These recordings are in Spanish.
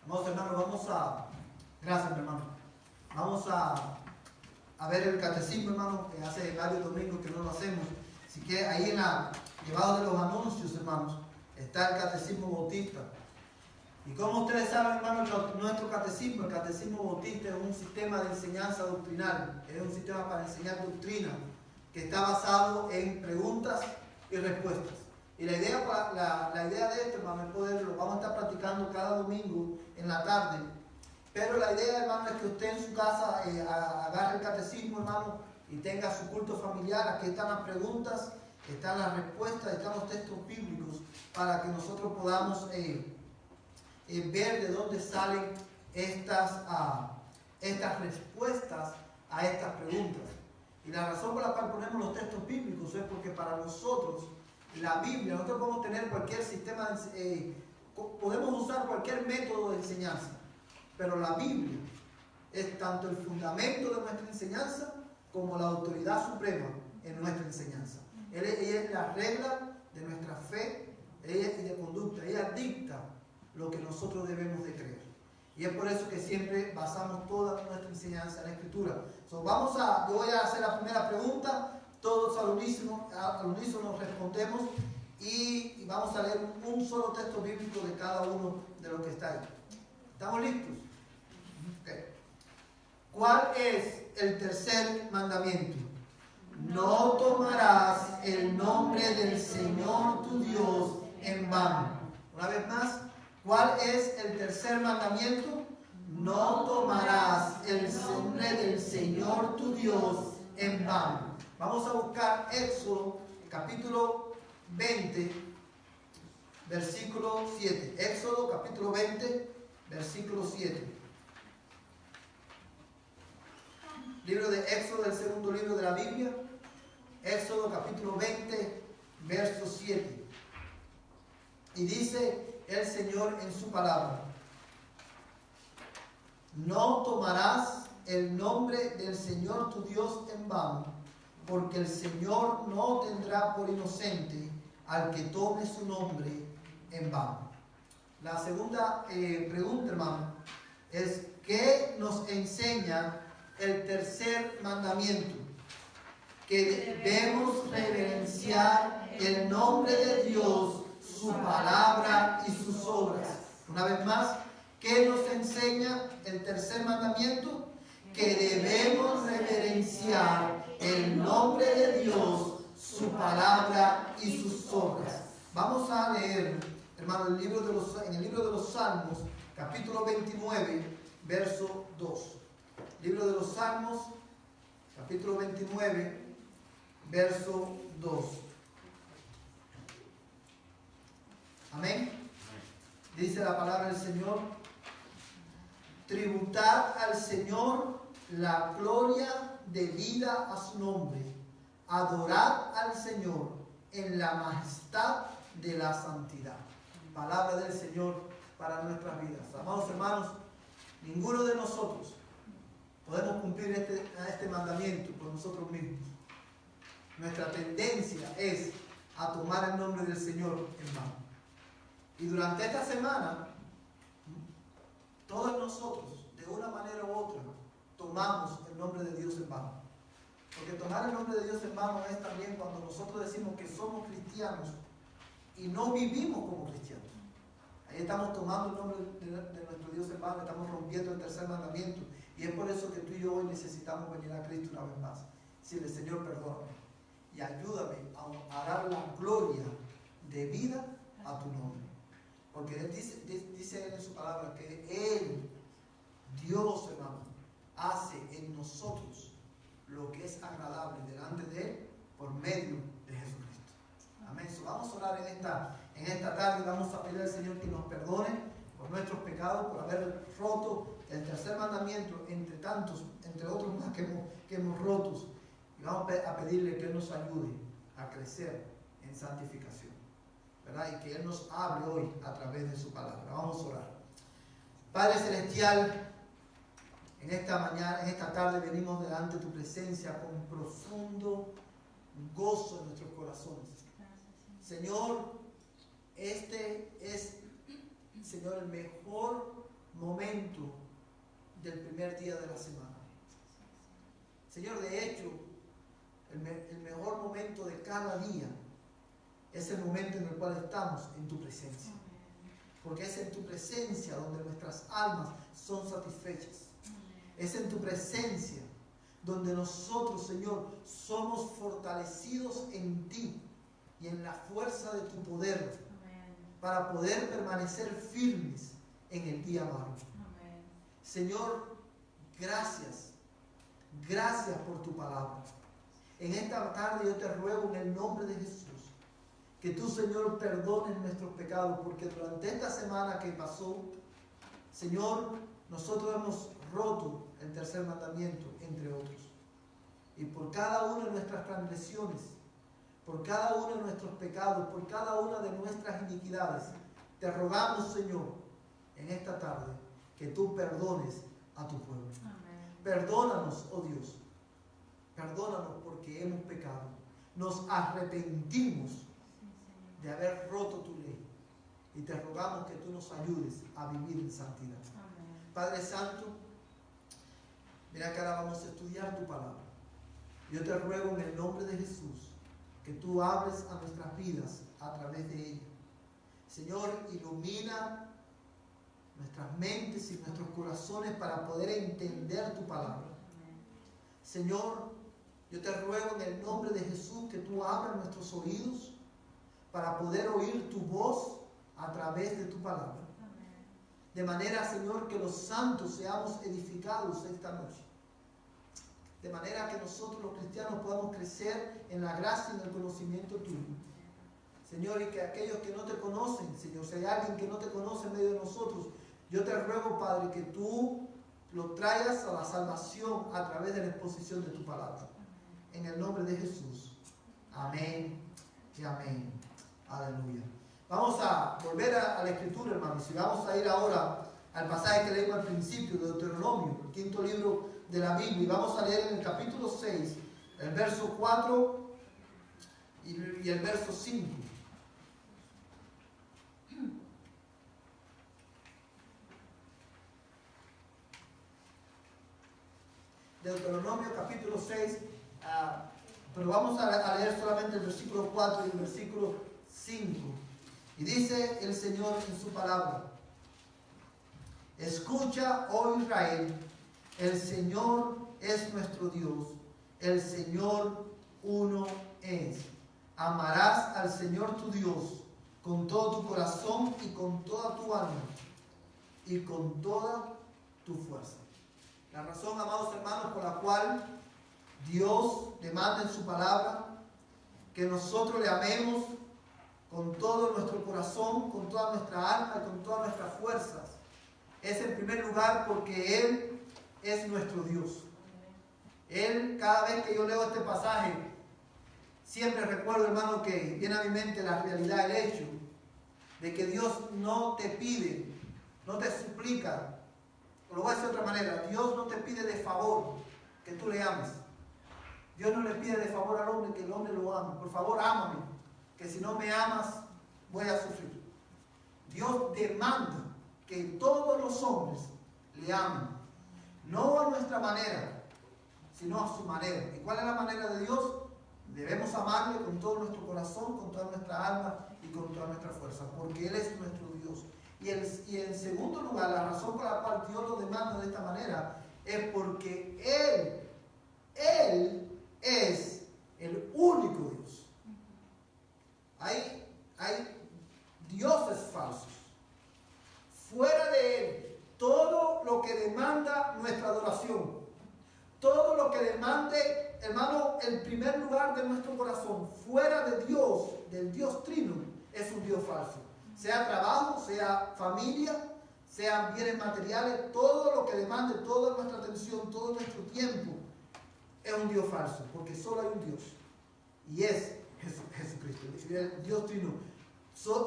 Amados hermanos, gracias mi hermano, vamos a ver el catecismo, hermano, que hace varios domingos que no lo hacemos. Así que ahí debajo de los anuncios, hermanos, está el catecismo bautista. Y como ustedes saben, hermanos, nuestro catecismo, el catecismo bautista, es un sistema de enseñanza doctrinal, es un sistema para enseñar doctrina, que está basado en preguntas y respuestas. Y la idea de esto, hermano, es poderlo, vamos a estar practicando cada domingo en la tarde. Pero la idea, hermano, es que usted en su casa agarre el catecismo, hermano, y tenga su culto familiar. Aquí están las preguntas, están las respuestas, están los textos bíblicos, para que nosotros podamos ver de dónde salen estas respuestas a estas preguntas. Y la razón por la cual ponemos los textos bíblicos es porque para nosotros, la Biblia, nosotros podemos tener cualquier sistema, podemos usar cualquier método de enseñanza, pero la Biblia es tanto el fundamento de nuestra enseñanza como la autoridad suprema en nuestra enseñanza. Ella es la regla de nuestra fe y de conducta. Ella dicta lo que nosotros debemos de creer. Y es por eso que siempre basamos toda nuestra enseñanza en la Escritura. Yo voy a hacer la primera pregunta. Todos al unísono respondemos y vamos a leer un solo texto bíblico de cada uno de los que está ahí. ¿Estamos listos? Okay. ¿Cuál es el tercer mandamiento? No tomarás el nombre del Señor tu Dios en vano. Una vez más, ¿cuál es el tercer mandamiento? No tomarás el nombre del Señor tu Dios en vano. Vamos a buscar Éxodo, capítulo 20, versículo 7. Éxodo, capítulo 20, versículo 7. Libro de Éxodo, el segundo libro de la Biblia. Éxodo, capítulo 20, verso 7. Y dice el Señor en su palabra: no tomarás el nombre del Señor tu Dios en vano, porque el Señor no tendrá por inocente al que tome su nombre en vano. La segunda pregunta, hermano, es: ¿qué nos enseña el tercer mandamiento? Que debemos reverenciar el nombre de Dios, su palabra y sus obras. Una vez más, ¿qué nos enseña el tercer mandamiento? Que debemos reverenciar el nombre de Dios, su palabra y sus obras. Vamos a leer, hermano, en el libro de los Salmos, capítulo 29, verso 2. Libro de los Salmos, capítulo 29, verso 2. Amén. Dice la palabra del Señor: tributad al Señor la gloria debida a su nombre. Adorad al Señor en la majestad de la santidad. Palabra del Señor para nuestras vidas. Amados hermanos, ninguno de nosotros podemos cumplir este mandamiento por nosotros mismos. Nuestra tendencia es a tomar el nombre del Señor en vano. Y durante esta semana, todos nosotros, de una manera u otra, tomamos el nombre de Dios en vano. Porque tomar el nombre de Dios en vano es también cuando nosotros decimos que somos cristianos y no vivimos como cristianos. Ahí estamos tomando el nombre de nuestro Dios en vano, estamos rompiendo el tercer mandamiento. Y es por eso que tú y yo hoy necesitamos venir a Cristo una vez más. Decirle: Señor, perdóname y ayúdame a dar la gloria debida a tu nombre. Porque Él dice en su palabra que Él, Dios, hermano, hace en nosotros lo que es agradable delante de Él por medio de Jesucristo. Amén. So, vamos a orar en esta tarde. Vamos a pedir al Señor que nos perdone por nuestros pecados, por haber roto el tercer mandamiento, entre tantos, entre otros más que hemos rotos. Y vamos a pedirle que Él nos ayude a crecer en santificación, ¿verdad? Y que Él nos hable hoy a través de su palabra. Vamos a orar. Padre Celestial, en esta mañana, en esta tarde venimos delante de tu presencia con profundo gozo en nuestros corazones. Señor, este es, Señor, el mejor momento del primer día de la semana. Señor, de hecho, el mejor momento de cada día es el momento en el cual estamos en tu presencia. Porque es en tu presencia donde nuestras almas son satisfechas. Es en tu presencia donde nosotros, Señor, somos fortalecidos en ti y en la fuerza de tu poder para poder permanecer firmes en el día malo. Señor, gracias. Gracias por tu palabra. En esta tarde yo te ruego en el nombre de Jesús que tú, Señor, perdones nuestros pecados, porque durante esta semana que pasó, Señor, nosotros hemos roto el tercer mandamiento, entre otros. Y por cada una de nuestras transgresiones, por cada uno de nuestros pecados, por cada una de nuestras iniquidades, te rogamos, Señor, en esta tarde, que tú perdones a tu pueblo. Amén. Perdónanos, oh Dios. Perdónanos porque hemos pecado. Nos arrepentimos de haber roto tu ley. Y te rogamos que tú nos ayudes a vivir en santidad. Amén. Padre Santo, mira que ahora vamos a estudiar tu palabra. Yo te ruego en el nombre de Jesús que tú hables a nuestras vidas a través de ella. Señor, ilumina nuestras mentes y nuestros corazones para poder entender tu palabra. Señor, yo te ruego en el nombre de Jesús que tú abras nuestros oídos para poder oír tu voz a través de tu palabra. De manera, Señor, que los santos seamos edificados esta noche. De manera que nosotros los cristianos podamos crecer en la gracia y en el conocimiento tuyo. Señor, y que aquellos que no te conocen, Señor, si hay alguien que no te conoce en medio de nosotros, yo te ruego, Padre, que tú lo traigas a la salvación a través de la exposición de tu palabra. En el nombre de Jesús. Amén y amén. Aleluya. Vamos a volver a la Escritura, hermanos, y vamos a ir ahora al pasaje que leímos al principio de Deuteronomio, el quinto libro de la Biblia, y vamos a leer en el capítulo 6, el verso 4 y el verso 5. Deuteronomio capítulo 6, pero vamos a leer solamente el versículo 4 y el versículo 5. Y dice el Señor en su palabra: escucha, oh Israel, el Señor es nuestro Dios, el Señor uno es. Amarás al Señor tu Dios con todo tu corazón y con toda tu alma y con toda tu fuerza. La razón, amados hermanos, por la cual Dios demanda en su palabra que nosotros le amemos con todo nuestro corazón, con toda nuestra alma y con todas nuestras fuerzas, es en primer lugar porque Él es nuestro Dios. Él, cada vez que yo leo este pasaje, siempre recuerdo, hermano, que viene a mi mente la realidad, el hecho de que Dios no te pide, no te suplica. Lo voy a decir de otra manera: Dios no te pide de favor que tú le ames. Dios no le pide de favor al hombre que el hombre lo ame. Por favor, ámame, que si no me amas voy a sufrir. Dios demanda que todos los hombres le amen, no a nuestra manera, sino a su manera. ¿Y cuál es la manera de Dios? Debemos amarle con todo nuestro corazón, con toda nuestra alma y con toda nuestra fuerza, porque Él es nuestro Dios. Y en segundo lugar, la razón por la cual Dios lo demanda de esta manera es porque Él es el único Dios. Hay dioses falsos. Fuera de Él, todo lo que demanda nuestra adoración, todo lo que demande, hermano, el primer lugar de nuestro corazón, fuera de Dios, del Dios Trino, es un Dios falso. Sea trabajo, sea familia, sean bienes materiales, todo lo que demande toda nuestra atención, todo nuestro tiempo, es un Dios falso, porque solo hay un Dios, y es Jesucristo, el Dios Trino.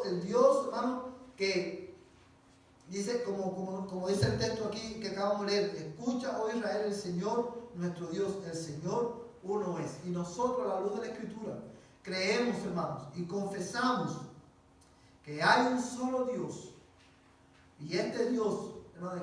El Dios, hermano, que dice, como dice el texto aquí que acabamos de leer: escucha, oh Israel, el Señor, nuestro Dios, el Señor uno es. Y nosotros, a la luz de la Escritura, creemos, hermanos, y confesamos que hay un solo Dios. Y este Dios, hermano,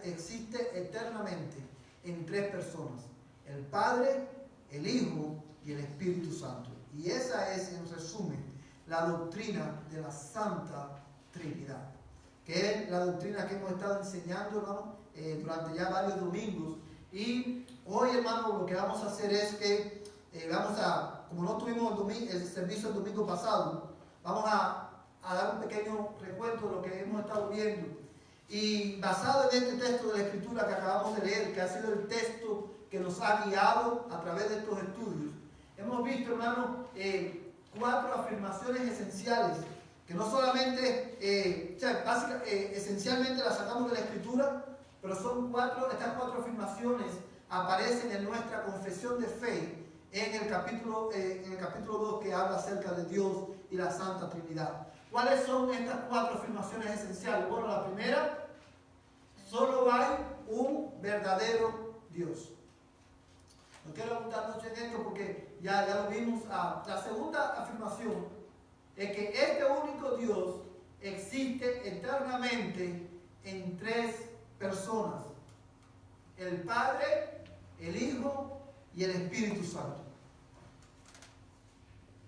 existe eternamente en tres personas: el Padre, el Hijo y el Espíritu Santo. Y esa es, en resumen, la doctrina de la Santa Trinidad, que es la doctrina que hemos estado enseñando, hermano, durante ya varios domingos. Y hoy, hermano, lo que vamos a hacer es que como no tuvimos el servicio el domingo pasado, vamos a dar un pequeño recuento de lo que hemos estado viendo. Y basado en este texto de la Escritura que acabamos de leer, que ha sido el texto que nos ha guiado a través de estos estudios, hemos visto, hermano, 4 afirmaciones esenciales, que no solamente, esencialmente las sacamos de la Escritura, pero son estas 4 afirmaciones aparecen en nuestra confesión de fe en el capítulo 2, que habla acerca de Dios y la Santa Trinidad. ¿Cuáles son estas 4 afirmaciones esenciales? Bueno, la primera: solo hay un verdadero Dios. No quiero abundar mucho en esto porque ya lo vimos. La segunda afirmación es que este único Dios existe eternamente en 3 personas: el Padre, el Hijo y el Espíritu Santo.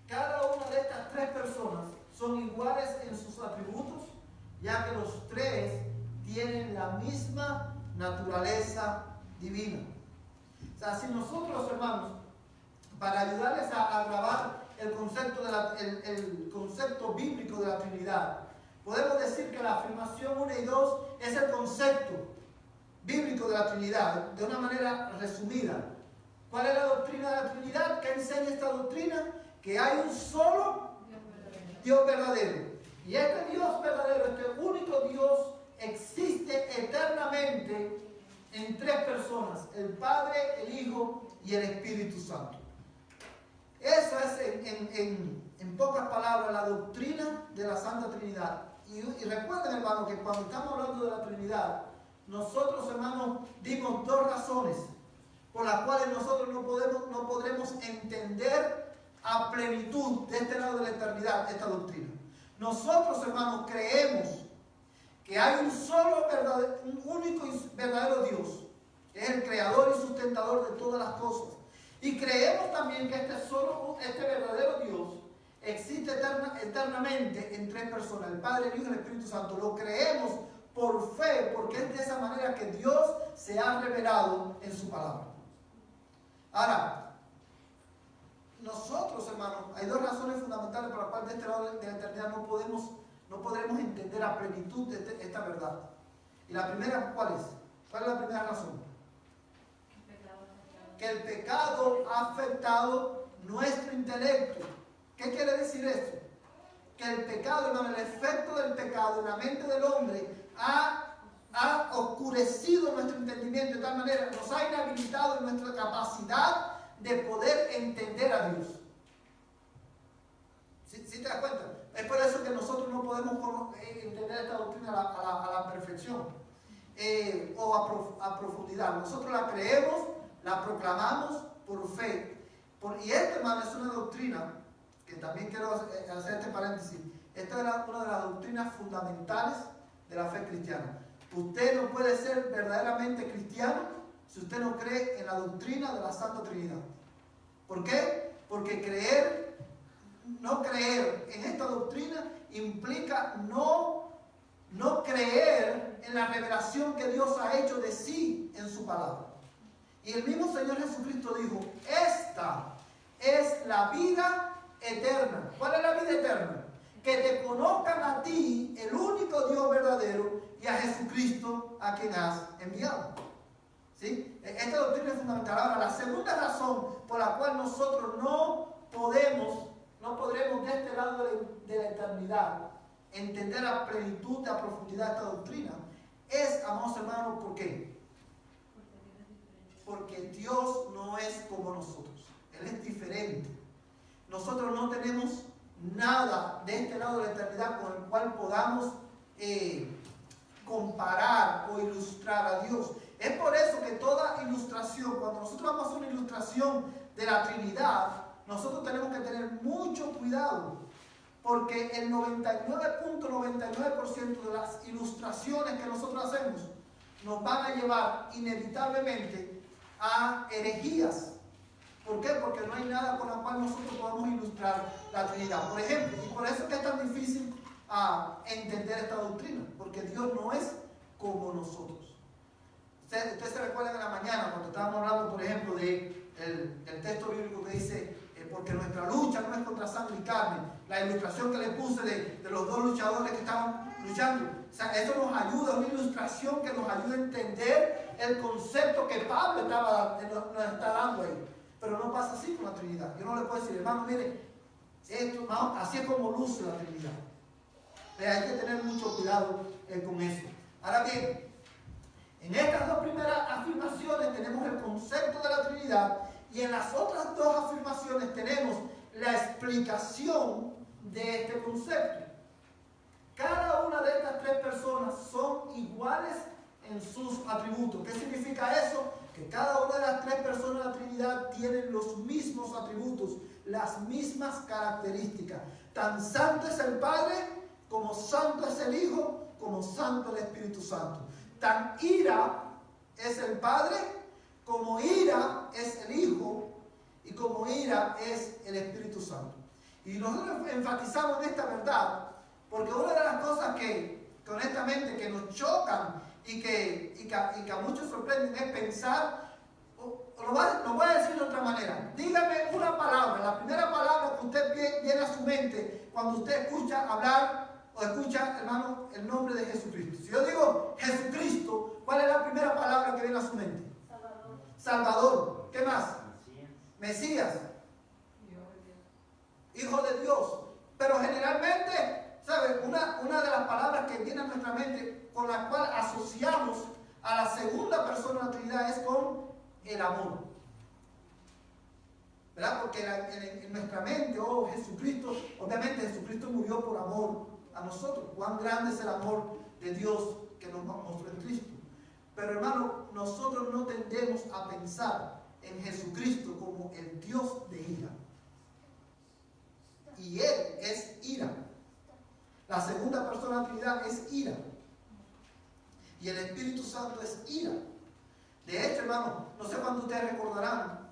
Cada una de estas 3 personas son iguales en sus atributos, ya que los 3 tienen la misma naturaleza divina. O sea, si nosotros, hermanos, para ayudarles a grabar el concepto bíblico de la Trinidad, podemos decir que la afirmación 1 y 2 es el concepto bíblico de la Trinidad, de una manera resumida. ¿Cuál es la doctrina de la Trinidad? ¿Qué enseña esta doctrina? Que hay un solo Dios verdadero. Y este Dios verdadero, este único Dios, existe eternamente en 3 personas: el Padre, el Hijo y el Espíritu Santo. Eso es, en pocas palabras, la doctrina de la Santa Trinidad. Y recuerden, hermanos, que cuando estamos hablando de la Trinidad, nosotros, hermanos, dimos 2 razones por las cuales nosotros no podremos entender a plenitud de este lado de la eternidad esta doctrina. Nosotros, hermanos, creemos que hay un único y verdadero Dios, que es el creador y sustentador de todas las cosas. Y creemos también que este verdadero Dios existe eternamente en 3 personas: el Padre, el Hijo y el Espíritu Santo. Lo creemos por fe, porque es de esa manera que Dios se ha revelado en su palabra. Ahora, nosotros, hermanos, hay 2 razones fundamentales por las cuales de este lado de la eternidad no podremos entender a plenitud esta verdad. Y la primera, ¿cuál es? ¿Cuál es la primera razón? Que el pecado ha afectado nuestro intelecto. ¿Qué quiere decir esto? Que el pecado, hermano, el efecto del pecado en la mente del hombre ha oscurecido nuestro entendimiento de tal manera, nos ha inhabilitado en nuestra capacidad de poder entender a Dios. ¿Sí te das cuenta? Es por eso que nosotros no podemos entender esta doctrina a la perfección o a profundidad. Nosotros la creemos, la proclamamos por fe. Y esta, hermano, es una doctrina que también quiero hacer este paréntesis. Esta es una de las doctrinas fundamentales de la fe cristiana. Usted no puede ser verdaderamente cristiano si usted no cree en la doctrina de la Santa Trinidad. ¿Por qué? Porque no creer en esta doctrina implica no creer en la revelación que Dios ha hecho de sí en su palabra. Y el mismo Señor Jesucristo dijo: esta es la vida eterna. ¿Cuál es la vida eterna? Que te conozcan a ti, el único Dios verdadero, y a Jesucristo, a quien has enviado. ¿Sí? Esta doctrina es fundamental. Ahora, la segunda razón por la cual nosotros no podremos de este lado de la eternidad entender a plenitud, a profundidad esta doctrina, es, amados hermanos, ¿por qué? Porque Dios no es como nosotros. Él es diferente. Nosotros no tenemos nada de este lado de la eternidad con el cual podamos comparar o ilustrar a Dios. Es por eso que toda ilustración, cuando nosotros vamos a hacer una ilustración de la Trinidad, nosotros tenemos que tener mucho cuidado, porque el 99.99% de las ilustraciones que nosotros hacemos nos van a llevar inevitablemente a herejías. ¿Por qué? Porque no hay nada con la cual nosotros podamos ilustrar la Trinidad. Por ejemplo, y por eso es que es tan difícil entender esta doctrina, porque Dios no es como nosotros. Ustedes se recuerdan en la mañana cuando estábamos hablando, por ejemplo, del texto bíblico que dice, porque nuestra lucha no es contra sangre y carne. La ilustración que le puse de los dos luchadores que estaban luchando. O sea, eso nos ayuda, una ilustración que nos ayuda a entender el concepto que Pablo nos está dando ahí. Pero no pasa así con la Trinidad. Yo no le puedo decir, hermano, mire, esto, no, así es como luce la Trinidad. Hay que tener mucho cuidado con eso. Ahora bien, en estas dos primeras afirmaciones tenemos el concepto de la Trinidad y en las otras dos afirmaciones tenemos la explicación de este concepto. Cada una de estas tres personas son iguales en sus atributos. ¿Qué significa eso? Que cada una de las tres personas de la Trinidad tienen los mismos atributos, las mismas características. Tan santo es el Padre, como santo es el Hijo, como santo el Espíritu Santo. Tan ira es el Padre, como ira es el Hijo, y como ira es el Espíritu Santo. Y nosotros enfatizamos en esta verdad, porque una de las cosas que honestamente que nos chocan y que a muchos sorprenden es pensar, lo voy a decir de otra manera. Dígame una palabra, la primera palabra que usted viene a su mente cuando usted escucha hablar o escucha, hermano, el nombre de Jesucristo. Si yo digo Jesucristo, ¿cuál es la primera palabra que viene a su mente? Salvador. Salvador. ¿Qué más? Mesías. Hijo de Dios. Pero generalmente, ¿sabe? Una de las palabras que viene a nuestra mente con la cual asociamos a la segunda persona de la Trinidad es con el amor. ¿Verdad? Porque en nuestra mente, oh Jesucristo, obviamente Jesucristo murió por amor a nosotros. Cuán grande es el amor de Dios que nos mostró en Cristo. Pero hermano, nosotros no tendemos a pensar en Jesucristo como el Dios de ira. Y Él es ira. La segunda persona de la Trinidad es ira. Y el Espíritu Santo es ira. De hecho, hermano, no sé cuándo ustedes recordarán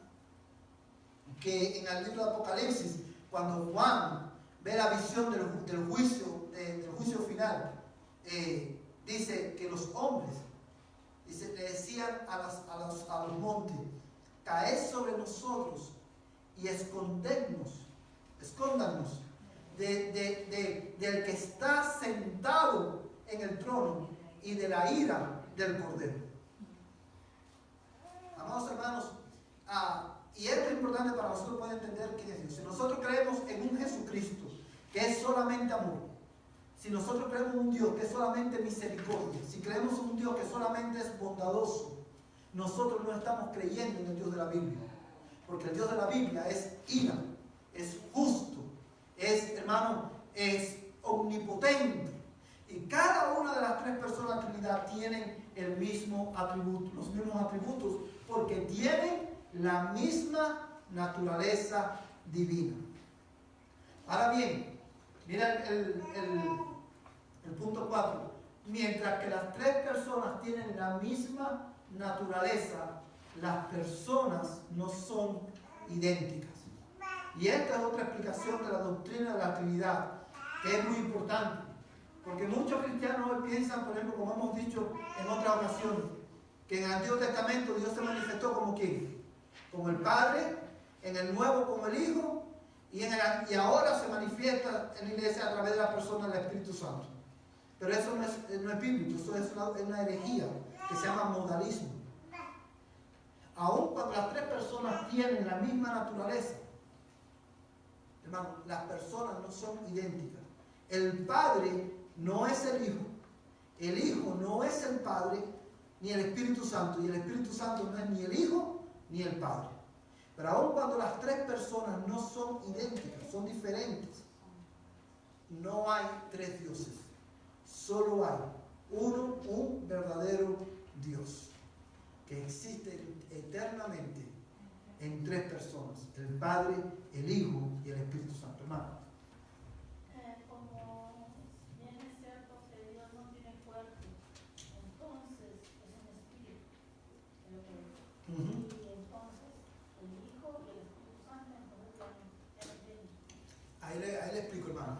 que en el libro de Apocalipsis, cuando Juan ve la visión del juicio final, dice que los hombres le decían a los montes, caed sobre nosotros y escóndanos del que está sentado en el trono y de la ira del Cordero. Amados hermanos, y esto es importante para nosotros poder entender quién es Dios. Si nosotros creemos en un Jesucristo que es solamente amor, si nosotros creemos en un Dios que es solamente misericordia, si creemos en un Dios que solamente es bondadoso, nosotros no estamos creyendo en el Dios de la Biblia. Porque el Dios de la Biblia es ira, es justo, hermano, es omnipotente. Y cada una de las tres personas de la Trinidad tienen el mismo atributo, los mismos atributos, porque tienen la misma naturaleza divina. Ahora bien, mira el punto 4. Mientras que las tres personas tienen la misma naturaleza, las personas no son idénticas. Y esta es otra explicación de la doctrina de la Trinidad, que es muy importante. Porque muchos cristianos hoy piensan, por ejemplo, como hemos dicho en otras ocasiones, que en el Antiguo Testamento Dios se manifestó como ¿quién? Como el Padre, en el Nuevo como el Hijo, y ahora se manifiesta en la iglesia a través de la persona del Espíritu Santo. Pero eso no es bíblico, eso es una herejía que se llama modalismo. Aun cuando las tres personas tienen la misma naturaleza, hermano, las personas no son idénticas. El Padre no es el Hijo no es el Padre, ni el Espíritu Santo, y el Espíritu Santo no es ni el Hijo ni el Padre. Pero aun cuando las tres personas no son idénticas, son diferentes, no hay tres dioses, solo hay un verdadero Dios que existe eternamente en tres personas, el Padre, el Hijo y el Espíritu Santo. Hermano. Como bien es cierto que Dios no tiene cuerpo, entonces Ahí le explico, hermano.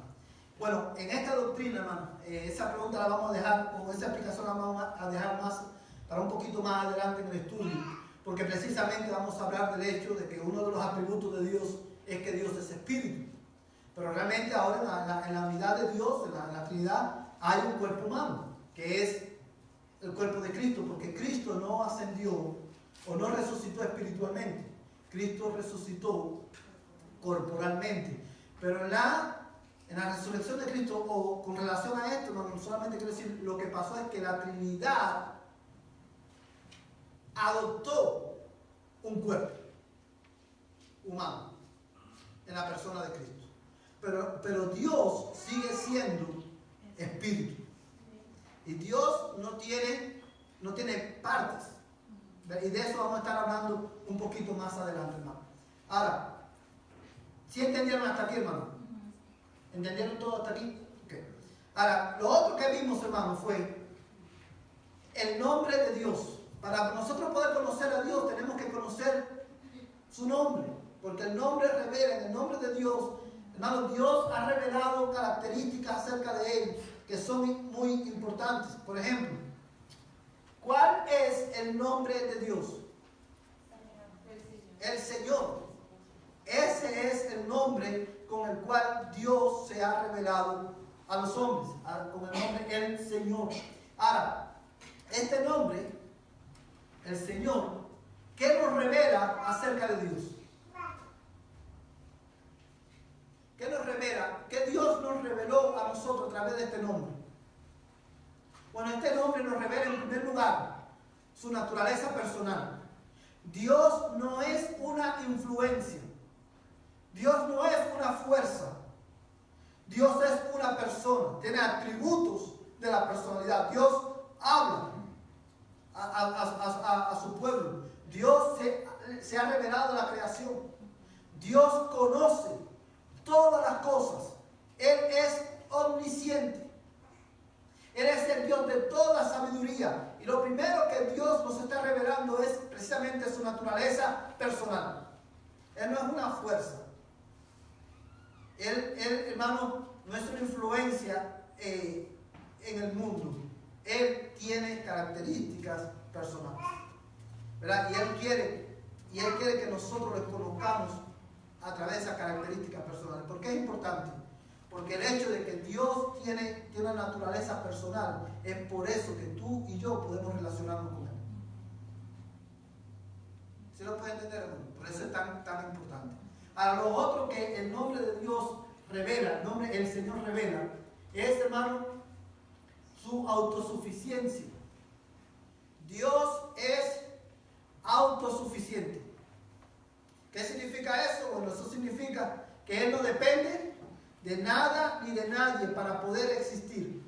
Bueno, en esta doctrina, hermano, esa pregunta la vamos a dejar, o esa explicación la vamos a dejar más para un poquito más adelante en el estudio, porque precisamente vamos a hablar del hecho de que uno de los atributos de Dios es que Dios es espíritu. Pero realmente ahora en la unidad de Dios, en la Trinidad, hay un cuerpo humano, que es el cuerpo de Cristo, porque Cristo no ascendió o no resucitó espiritualmente. Cristo resucitó corporalmente. Pero en la resurrección de Cristo, o con relación a esto, no solamente quiero decir, lo que pasó es que la Trinidad adoptó un cuerpo humano en la persona de Cristo. Pero Dios sigue siendo espíritu. Y Dios no tiene partes. Y de eso vamos a estar hablando un poquito más adelante, hermano. Ahora, ¿sí entendieron hasta aquí, hermano? ¿Entendieron todo hasta aquí? Okay. Ahora, lo otro que vimos, hermano, fue el nombre de Dios. Para nosotros poder conocer a Dios, tenemos que conocer su nombre. Porque el nombre revela, en el nombre de Dios, hermano, Dios ha revelado características acerca de Él que son muy importantes. Por ejemplo, ¿cuál es el nombre de Dios? El Señor. Ese es el nombre con el cual Dios se ha revelado a los hombres, con el nombre el Señor. Ahora, este nombre, el Señor, ¿qué nos revela acerca de Dios? ¿Qué nos revela? ¿Qué Dios nos reveló a nosotros a través de este nombre? Bueno, este nombre nos revela en primer lugar su naturaleza personal. Dios no es una influencia. Dios no es una fuerza. Dios es una persona. Tiene atributos de la personalidad. Dios habla a su pueblo. Dios se ha revelado en la creación. Dios conoce todas las cosas. Él es omnisciente. Él es el Dios de toda sabiduría. Y lo primero que Dios nos está revelando es precisamente su naturaleza personal. Él no es una fuerza. Él, hermano, no es una influencia en el mundo. Él tiene características personales, ¿verdad? Y Él quiere que nosotros les conozcamos a través de esas características personales. ¿Por qué es importante? Porque el hecho de que Dios tiene una naturaleza personal es por eso que tú y yo podemos relacionarnos con Él. ¿Sí lo pueden entender, hermano? Por eso es tan importante. Ahora, lo otro que el nombre de Dios revela, el Señor revela, es, hermano, su autosuficiencia. Dios es autosuficiente. ¿Qué significa eso? Bueno, eso significa que Él no depende de nada ni de nadie para poder existir.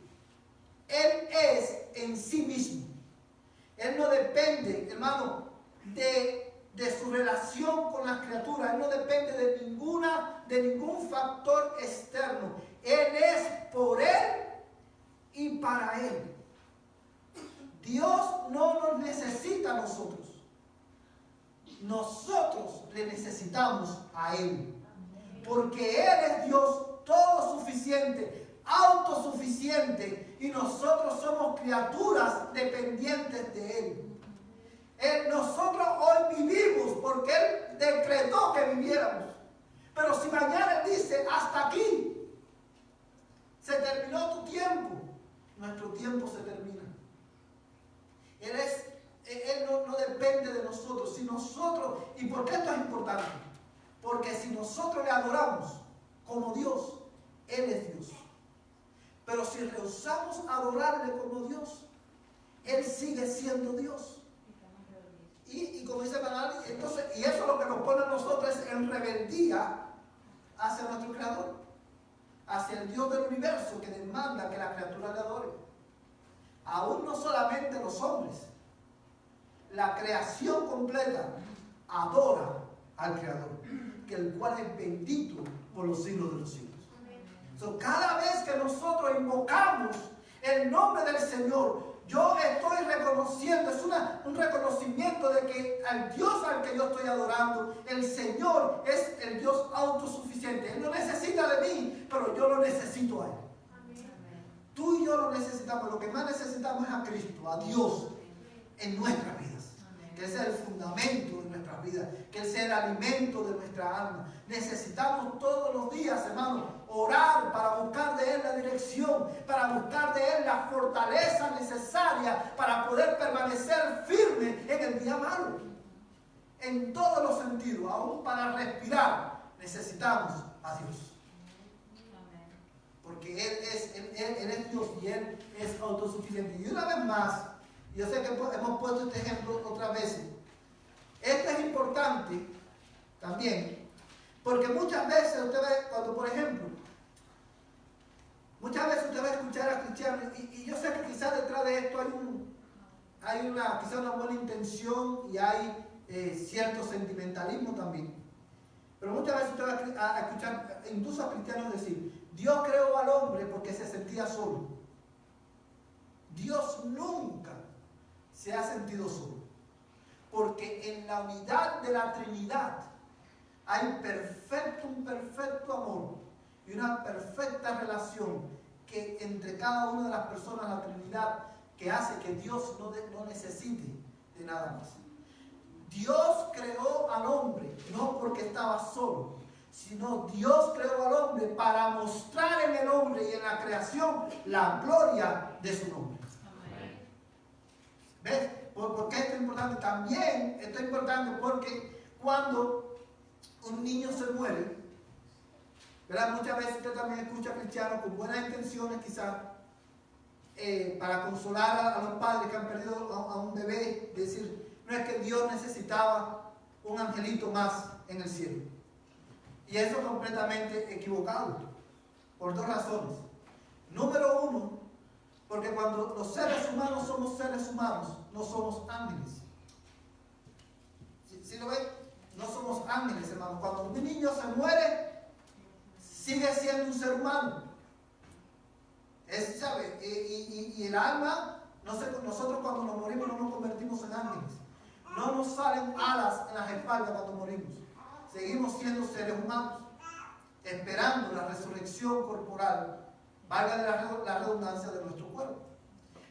Él es en sí mismo. Él no depende, hermano, de su relación con las criaturas. Él no depende de ningún factor externo. Él es por Él y para Él. Dios no nos necesita a nosotros. Nosotros le necesitamos a Él. Porque Él es Dios todo suficiente, autosuficiente, y nosotros somos criaturas dependientes de Él. Nosotros hoy vivimos porque Él decretó que viviéramos. Pero si mañana Él dice, hasta aquí, se terminó tu tiempo, nuestro tiempo se termina. Él no depende de nosotros. ¿Y por qué esto es importante? Porque si nosotros le adoramos como Dios, Él es Dios. Pero si rehusamos adorarle como Dios, Él sigue siendo Dios. Y como dice Manali, entonces, y eso lo que nos pone a nosotros es en rebeldía hacia nuestro Creador, hacia el Dios del universo que demanda que la criatura le adore. Aún no solamente los hombres, la creación completa adora al Creador, que el cual es bendito por los siglos de los siglos. So, cada vez que nosotros invocamos el nombre del Señor, yo estoy reconociendo, es un reconocimiento de que al Dios al que yo estoy adorando, el Señor es el Dios autosuficiente. Él no necesita de mí, pero yo lo necesito a Él. Tú y yo lo necesitamos. Lo que más necesitamos es a Cristo, a Dios en nuestras vidas. Que Él sea el fundamento de nuestras vidas, que Él sea el alimento de nuestra alma. Necesitamos todos los días, hermanos, orar para buscar de Él la dirección, para buscar de Él la fortaleza necesaria para poder permanecer firme en el día malo. En todos los sentidos, aún para respirar, necesitamos a Dios. Porque Él es Dios y Él es autosuficiente. Y una vez más, yo sé que hemos puesto este ejemplo otras veces. Esto es importante también, porque muchas veces usted ve, cuando por ejemplo, muchas veces usted va a escuchar a cristianos, y yo sé que quizás detrás de esto hay quizás una buena intención y hay cierto sentimentalismo también. Pero muchas veces usted va a escuchar incluso a cristianos decir, Dios creó al hombre porque se sentía solo. Dios nunca se ha sentido solo, porque en la unidad de la Trinidad hay un perfecto amor y una perfecta relación que entre cada una de las personas de la Trinidad, que hace que Dios no necesite de nada más. Dios creó al hombre no porque estaba solo, sino Dios creó al hombre para mostrar en el hombre y en la creación la gloria de su nombre. ¿Ves? ¿Por qué esto es importante? También esto es importante porque cuando un niño se muere, ¿verdad? Muchas veces usted también escucha a cristianos con buenas intenciones quizás para consolar a los padres que han perdido a un bebé, decir, no es que Dios necesitaba un angelito más en el cielo. Y eso es completamente equivocado, por dos razones. Número uno, porque cuando los seres humanos somos seres humanos, no somos ángeles. ¿Sí lo ven? No somos ángeles, hermanos. Cuando un niño se muere, sigue siendo un ser humano. ¿Sabe? Y el alma, nosotros cuando nos morimos no nos convertimos en ángeles. No nos salen alas en las espaldas cuando morimos. Seguimos siendo seres humanos, esperando la resurrección corporal, valga la redundancia, de nuestro cuerpo.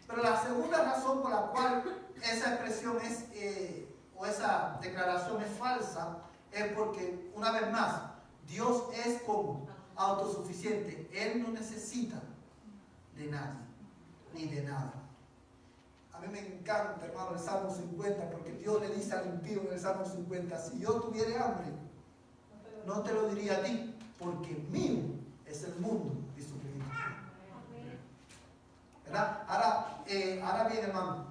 Pero la segunda razón por la cual esa expresión o esa declaración es falsa es porque, una vez más, Dios es como autosuficiente. Él no necesita de nadie, ni de nada. A mí me encanta, hermano, el Salmo 50, porque Dios le dice al impío en el Salmo 50, si yo tuviera hambre, no te lo diría a ti, porque mío es el mundo y su plenitud. ¿Verdad? Ahora bien, hermano,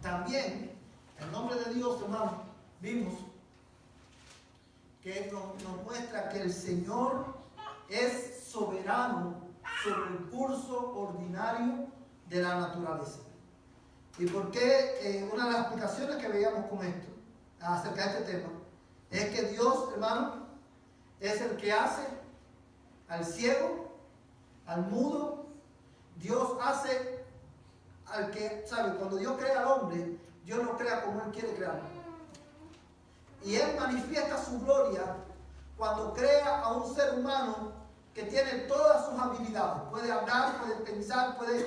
también, en nombre de Dios, hermano, vimos que nos muestra que el Señor es soberano sobre el curso ordinario de la naturaleza. ¿Y por qué? Una de las explicaciones que veíamos con esto, acerca de este tema, es que Dios, hermano, es el que hace al ciego, al mudo. Dios hace al que, ¿sabe? Cuando Dios crea al hombre, Dios lo crea como Él quiere crearlo. Y Él manifiesta su gloria cuando crea a un ser humano que tiene todas sus habilidades. Puede hablar, puede pensar, puede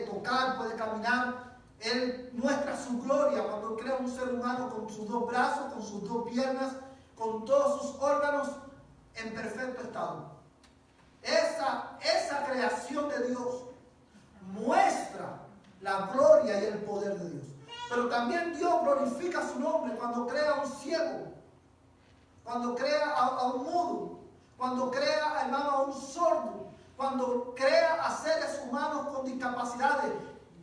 tocar, puede caminar. Él muestra su gloria cuando crea un ser humano con sus dos brazos, con sus dos piernas, con todos sus órganos en perfecto estado. Esa creación de Dios muestra la gloria y el poder de Dios. Pero también Dios glorifica su nombre cuando crea a un ciego, cuando crea a un mudo, cuando crea, hermano, a un sordo, cuando crea a seres humanos con discapacidades.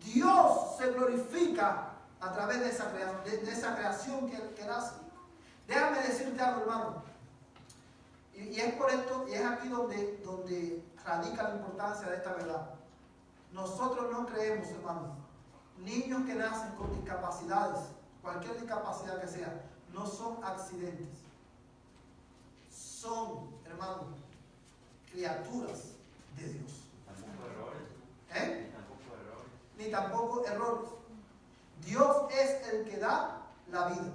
Dios se glorifica a través de esa creación que Él hace. Déjame decirte algo, hermano. Y es por esto, y es aquí donde radica la importancia de esta verdad. Nosotros no creemos, hermano, niños que nacen con discapacidades, cualquier discapacidad que sea, no son accidentes. Son, hermano, criaturas de Dios. Tampoco errores. ¿Eh? Tampoco errores. ni tampoco errores. Dios es el que da la vida.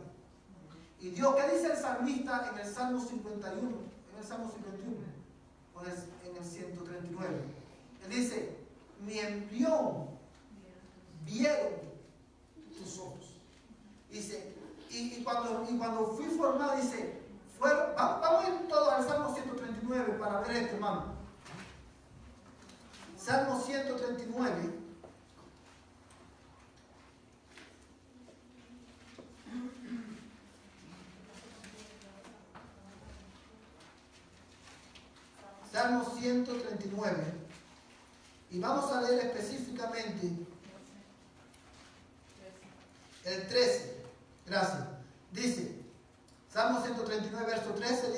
Y Dios, ¿qué dice el salmista en el Salmo 51? En el Salmo 51, pues en el 139. Él dice, mi embrión vieron tus ojos. Dice, y cuando fui formado, dice, vamos a ir todos al Salmo 139 para ver esto, hermano. Salmo 139. Salmo 139. Y vamos a leer específicamente el 13. Gracias. Dice, Salmo 139, verso 13,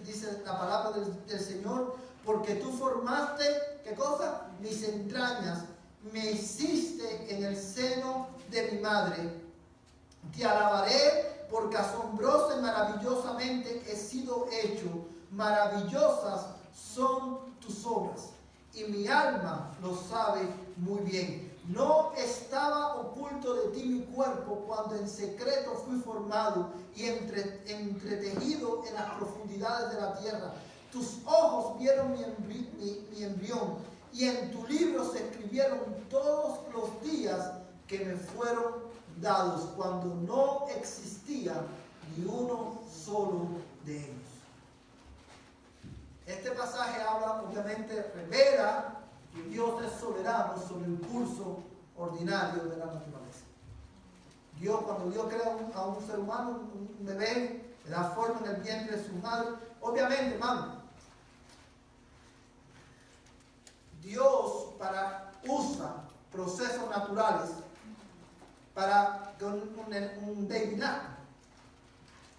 dice la palabra del Señor, porque tú formaste, ¿qué cosa? Mis entrañas, me hiciste en el seno de mi madre. Te alabaré porque asombrosa y maravillosamente he sido hecho. Maravillosas son tus obras y mi alma lo sabe muy bien. No estaba oculto de ti mi cuerpo cuando en secreto fui formado y entretejido en las profundidades de la tierra. Tus ojos vieron mi embrión y en tu libro se escribieron todos los días que me fueron dados cuando no existía ni uno solo de ellos. Este pasaje habla, obviamente, revela que Dios es soberano sobre el curso ordinario de la naturaleza. Dios, cuando Dios crea a un ser humano, un bebé, le da forma en el vientre de su madre. Obviamente, hermano, Dios usa procesos naturales para que un baby nazca.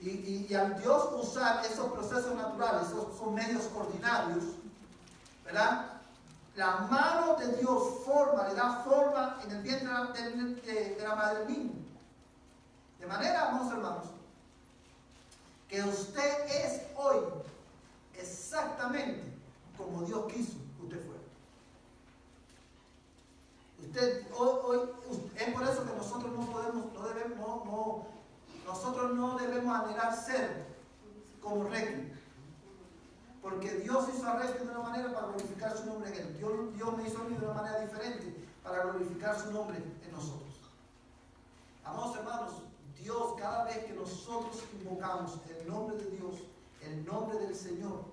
Y al Dios usar esos procesos naturales, esos son medios ordinarios, ¿verdad? La mano de Dios le da forma en el vientre de la madre misma. De manera, amados hermanos, que usted es hoy exactamente como Dios quiso que usted fuera. Es por eso que nosotros nosotros no debemos anhelar ser como Requi. Porque Dios hizo a Requi de una manera para glorificar su nombre en él. Dios me hizo a mí de una manera diferente para glorificar su nombre en nosotros. Amados hermanos, Dios, cada vez que nosotros invocamos el nombre de Dios, el nombre del Señor,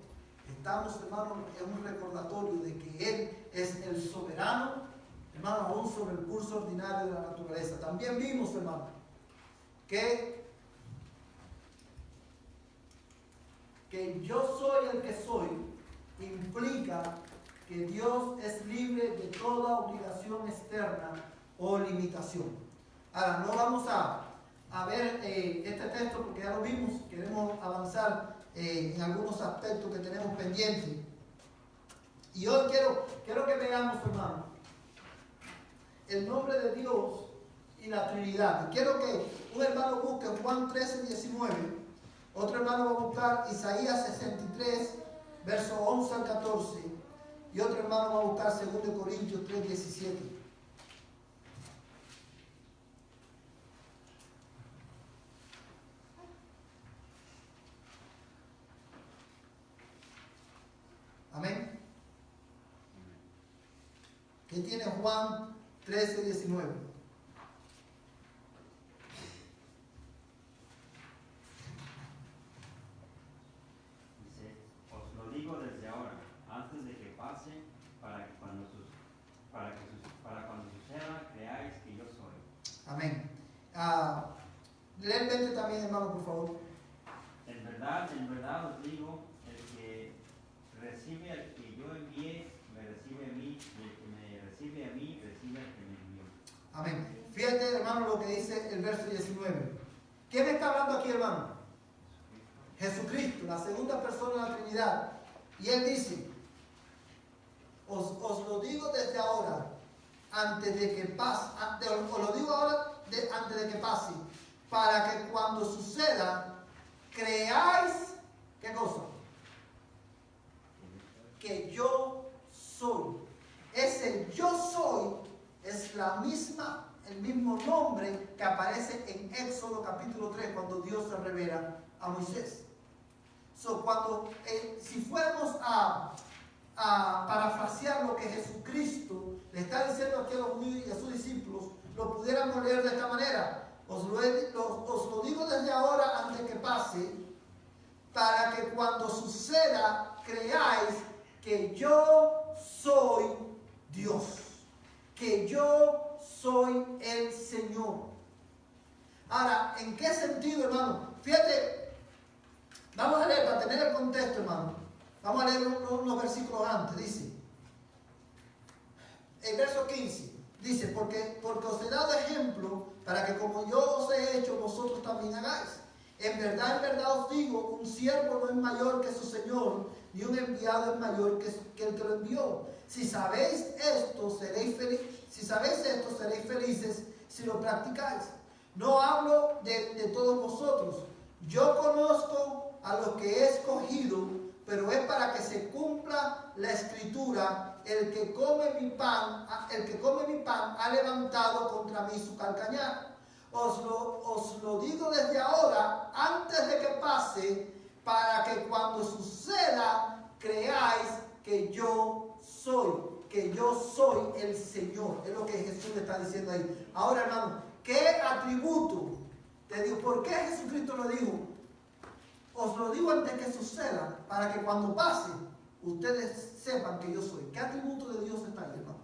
estamos, hermanos, en un recordatorio de que Él es el soberano, hermano, aún sobre el curso ordinario de la naturaleza. También vimos, hermano, que yo soy el que soy implica que Dios es libre de toda obligación externa o limitación. Ahora, no vamos a ver este texto porque ya lo vimos, queremos avanzar en algunos aspectos que tenemos pendientes. Y hoy quiero que veamos, hermano, el nombre de Dios y la Trinidad. Quiero que un hermano busque Juan 13, 19. Otro hermano va a buscar Isaías 63, versos 11 al 14. Y otro hermano va a buscar 2 Corintios 3, 17. Amén. ¿Qué tiene Juan 13, 19? Dice, os lo digo desde ahora, antes de que pase, para cuando suceda, creáis que yo soy. Amén. Lee el 20 también, hermano, por favor. En verdad os digo, el que recibe al que yo envié, me recibe a mí, y el que me recibe a mí, recibe al que me envió. Amén. Fíjate, hermano, lo que dice el verso 19. ¿Quién está hablando aquí, hermano? Jesucristo, la segunda persona de la Trinidad. Y Él dice, os lo digo desde ahora, antes de que pase, os lo digo ahora antes de que pase, para que cuando suceda, creáis, ¿qué cosa? Que yo soy. Ese yo soy es es el mismo nombre que aparece en Éxodo capítulo 3 cuando Dios se revela a Moisés. Si fuéramos a parafrasear lo que Jesucristo le está diciendo aquí a los judíos y a sus discípulos, lo pudiéramos leer de esta manera. Os lo digo desde ahora antes que pase, para que cuando suceda creáis que yo soy Dios, que yo soy el Señor. Ahora, ¿en qué sentido, hermano? Fíjate, vamos a leer para tener el contexto, hermano. Vamos a leer unos versículos antes. Dice, el verso 15, dice, porque os he dado ejemplo para que como yo os he hecho, vosotros también hagáis. En verdad os digo, un siervo no es mayor que su Señor, ni un enviado es mayor que el que lo envió. Si sabéis esto, seréis felices si lo practicáis. No hablo de todos vosotros. Yo conozco a los que he escogido, pero es para que se cumpla la escritura: el que come mi pan ha levantado contra mí su calcañar. Os lo digo desde ahora, antes de que pase, para que cuando suceda creáis que yo soy el Señor. Es lo que Jesús le está diciendo ahí. Ahora, hermano, ¿qué atributo te digo? ¿Por qué Jesucristo lo dijo? Os lo digo antes que suceda, para que cuando pase, ustedes sepan que yo soy. ¿Qué atributo de Dios está ahí, hermano?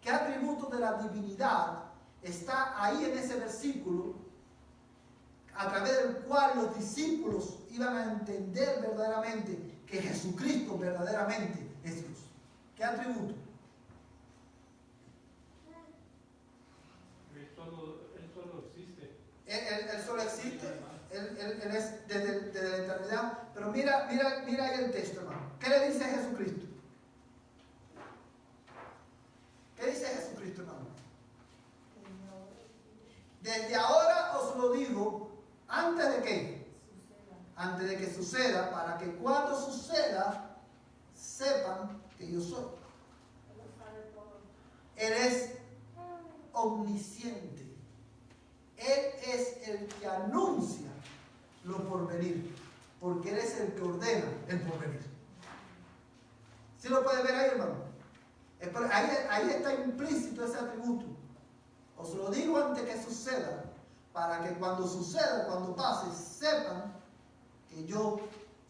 ¿Qué atributo de la divinidad está ahí en ese versículo, a través del cual los discípulos iban a entender verdaderamente que Jesucristo verdaderamente es Dios? ¿Qué atributo? Él solo existe. Él solo existe. Él es desde la eternidad. Pero mira ahí el texto, hermano. ¿Qué le dice Jesucristo? ¿Qué dice Jesucristo, hermano? Desde ahora os lo digo, ¿antes de qué? Antes de que suceda, para que cuando suceda, sepan que yo soy. Él es omnisciente. Él es el que anuncia lo por venir, porque Él es el que ordena el porvenir. ¿Sí lo puede ver ahí, hermano? Ahí está implícito ese atributo. Os lo digo antes que suceda, para que cuando suceda, cuando pase, sepan que yo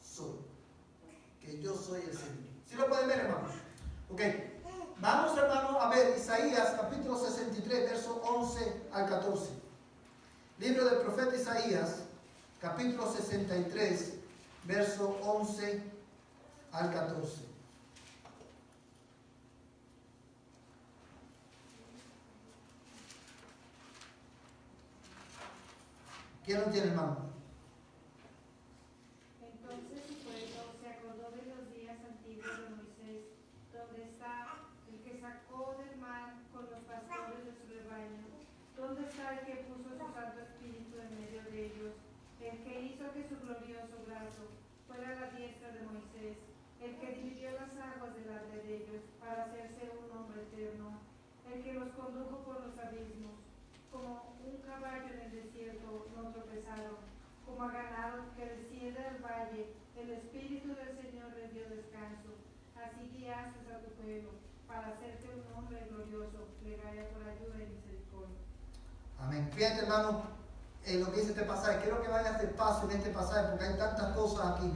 soy el Señor. ¿Sí lo pueden ver, hermano? Ok, vamos, hermano, a ver Isaías capítulo 63, verso 11 al 14. Libro del profeta Isaías, capítulo 63, verso 11 al 14. ¿Quién lo tiene, hermano? Entonces su pueblo se acordó de los días antiguos de Moisés, donde está el que sacó del mar con los pastores de su rebaño, donde está el que puso su Santo Espíritu en medio de ellos, el que hizo que su glorioso brazo fuera la diestra de Moisés, el que dividió las aguas delante de ellos para hacerse un hombre eterno, el que los condujo por los abismos. Como un caballo en el desierto no tropezaron, como a ganado que desciende del valle, el Espíritu del Señor les dio descanso. Así guiaste a tu pueblo, para hacerte un hombre glorioso, plegaria por ayuda y misericordia. Amén. Fíjate, hermano, lo que dice este pasaje. Quiero que vayas despacio en este pasaje, porque hay tantas cosas aquí.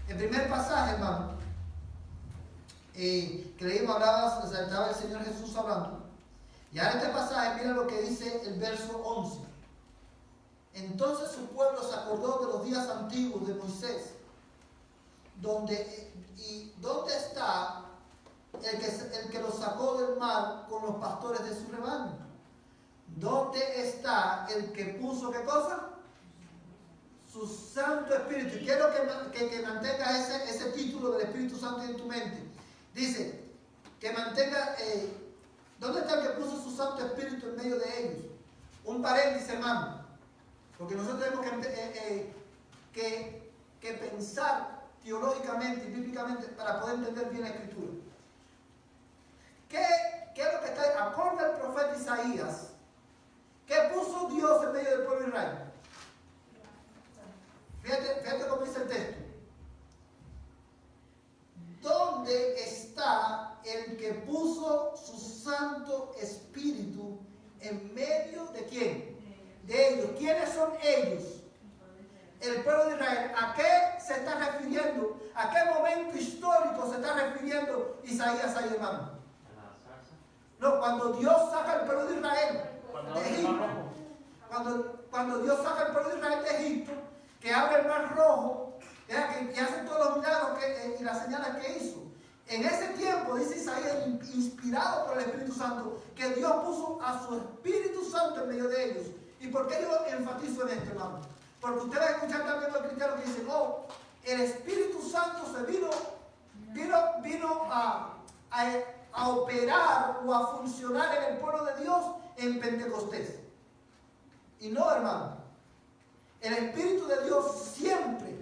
El primer pasaje, hermano, que leímos, estaba el Señor Jesús hablando. Y ahora este pasaje, mira lo que dice el verso 11. Entonces su pueblo se acordó de los días antiguos de Moisés, ¿dónde está el que los sacó del mar con los pastores de su rebaño? ¿Dónde está el que puso qué cosa? Su Santo Espíritu. Y quiero que mantengas ese título del Espíritu Santo en tu mente. Dice, que mantenga... ¿dónde está el que puso su Santo Espíritu en medio de ellos? Un paréntesis, hermano. Porque nosotros tenemos que pensar teológicamente y bíblicamente para poder entender bien la Escritura. ¿Qué ¿qué es lo que está acorde al profeta Isaías? ¿Qué puso Dios en medio del pueblo de Israel? Fíjate cómo dice el texto. ¿Dónde está el que puso su Santo Espíritu en medio de quién? De ellos. ¿Quiénes son ellos? El pueblo de Israel. ¿A qué se está refiriendo? ¿A qué momento histórico se está refiriendo Isaías ahí, hermano? No, cuando Dios saca al pueblo de Israel de Egipto. Cuando Dios saca al pueblo de Israel de Egipto, que abre el mar rojo, que hace todos los milagros y las señales que hizo. En ese tiempo, dice Isaías, inspirado por el Espíritu Santo, que Dios puso a su Espíritu Santo en medio de ellos. ¿Y por qué yo enfatizo en esto, hermano? Porque usted va a escuchar también a los cristianos que dicen, oh, el Espíritu Santo se vino a operar o a funcionar en el pueblo de Dios en Pentecostés. Y no, hermano. El Espíritu de Dios siempre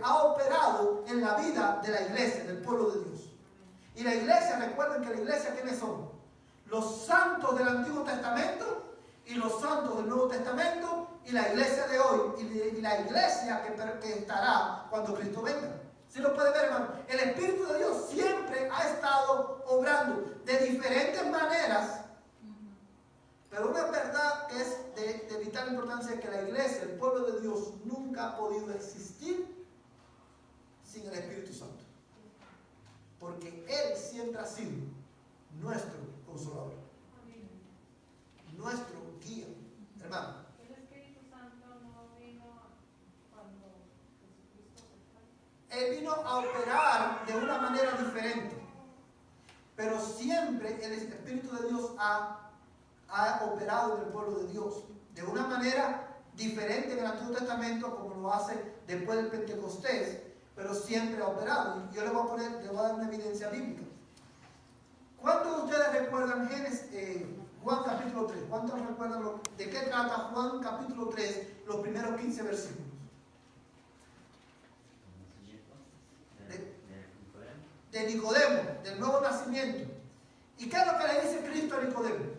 ha operado en la vida de la iglesia, del pueblo de Dios. Y la iglesia, recuerden que la iglesia, ¿quiénes son? Los santos del Antiguo Testamento y los santos del Nuevo Testamento y la iglesia de hoy y la iglesia que estará cuando Cristo venga. ¿Sí lo puede ver, hermano? El Espíritu de Dios siempre ha estado obrando de diferentes maneras. Pero una verdad que es de vital importancia es que la iglesia, el pueblo de Dios, nunca ha podido existir sin el Espíritu Santo. Porque Él siempre ha sido nuestro consolador, nuestro guía, hermano. El Espíritu Santo no vino cuando Jesucristo se fue. Él vino a operar de una manera diferente. Pero siempre el Espíritu de Dios ha operado en el pueblo de Dios de una manera diferente en el Antiguo Testamento, como lo hace después del Pentecostés, pero siempre ha operado. Y yo le voy a dar una evidencia bíblica. ¿Cuántos de ustedes recuerdan Juan capítulo 3? ¿Cuántos recuerdan de qué trata Juan capítulo 3, los primeros 15 versículos? De Nicodemo, del nuevo nacimiento. ¿Y qué es lo que le dice Cristo a Nicodemo?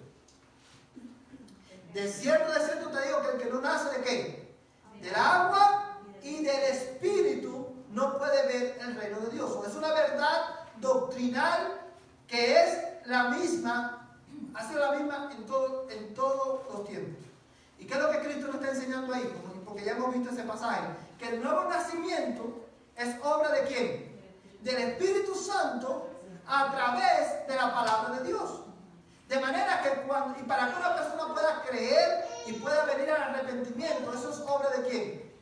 De cierto te digo que el que no nace ¿de qué? Del agua y del Espíritu no puede ver el reino de Dios. Es una verdad doctrinal que es la misma, ha sido la misma en todos los tiempos. ¿Y qué es lo que Cristo nos está enseñando ahí? Porque ya hemos visto ese pasaje, que el nuevo nacimiento es obra ¿de quién? Del Espíritu Santo a través de la palabra de Dios. De manera que y para que una persona pueda creer y pueda venir al arrepentimiento, eso es obra ¿de quién?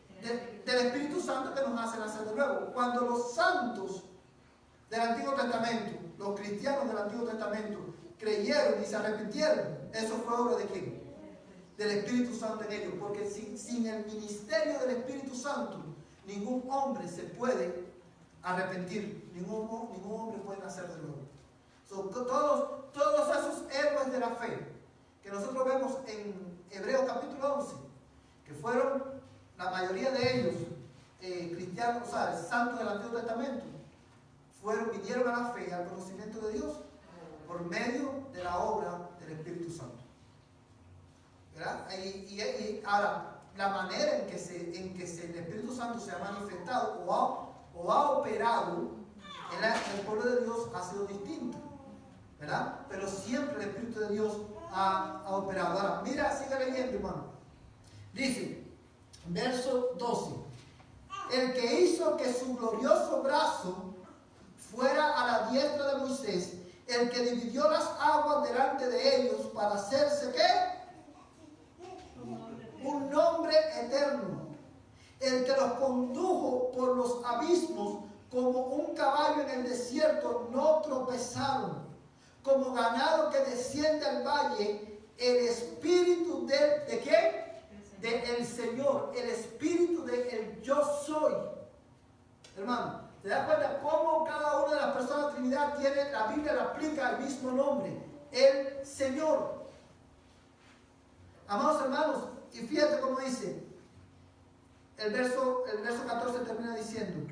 Del Espíritu Santo que nos hace nacer de nuevo. Cuando los santos del Antiguo Testamento, los cristianos del Antiguo Testamento, creyeron y se arrepintieron, eso fue obra ¿de quién? Del Espíritu Santo en ellos. Porque sin el ministerio del Espíritu Santo, ningún hombre se puede arrepentir, ningún hombre puede nacer de nuevo. Todos esos héroes de la fe que nosotros vemos en Hebreos capítulo 11, que fueron la mayoría de ellos cristianos, o sea, santos del Antiguo Testamento, vinieron a la fe, al conocimiento de Dios por medio de la obra del Espíritu Santo. ¿Verdad? Y ahora, la manera en que el Espíritu Santo se ha manifestado o ha operado en el pueblo de Dios ha sido distinto, ¿verdad? Pero siempre el Espíritu de Dios ha operado. Ahora, mira, sigue leyendo, hermano. Dice, verso 12: el que hizo que su glorioso brazo fuera a la diestra de Moisés, el que dividió las aguas delante de ellos para hacerse, ¿qué? Un nombre eterno. El que los condujo por los abismos como un caballo en el desierto, no tropezaron. Como ganado que desciende al valle, el espíritu ¿de qué? Del Señor, el espíritu del yo soy. Hermano, ¿te das cuenta cómo cada una de las personas de la Trinidad tiene, la Biblia le aplica el mismo nombre? El Señor. Amados hermanos, y fíjate cómo dice, el verso 14 termina diciendo,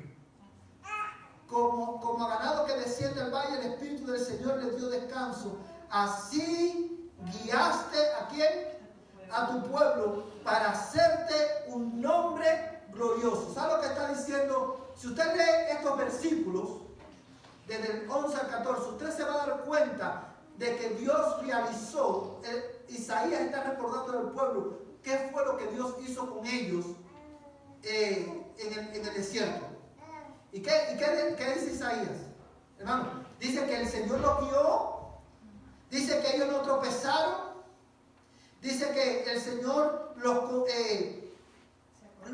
como a ganado que desciende al valle, el Espíritu del Señor le dio descanso. Así guiaste ¿a quién? A tu pueblo para hacerte un nombre glorioso. ¿Sabe lo que está diciendo? Si usted lee estos versículos, desde el 11 al 14, usted se va a dar cuenta de que Dios realizó. Isaías está recordando al pueblo qué fue lo que Dios hizo con ellos en el desierto. ¿Y qué dice Isaías? Hermano, dice que el Señor los guió, dice que ellos no tropezaron, dice que el Señor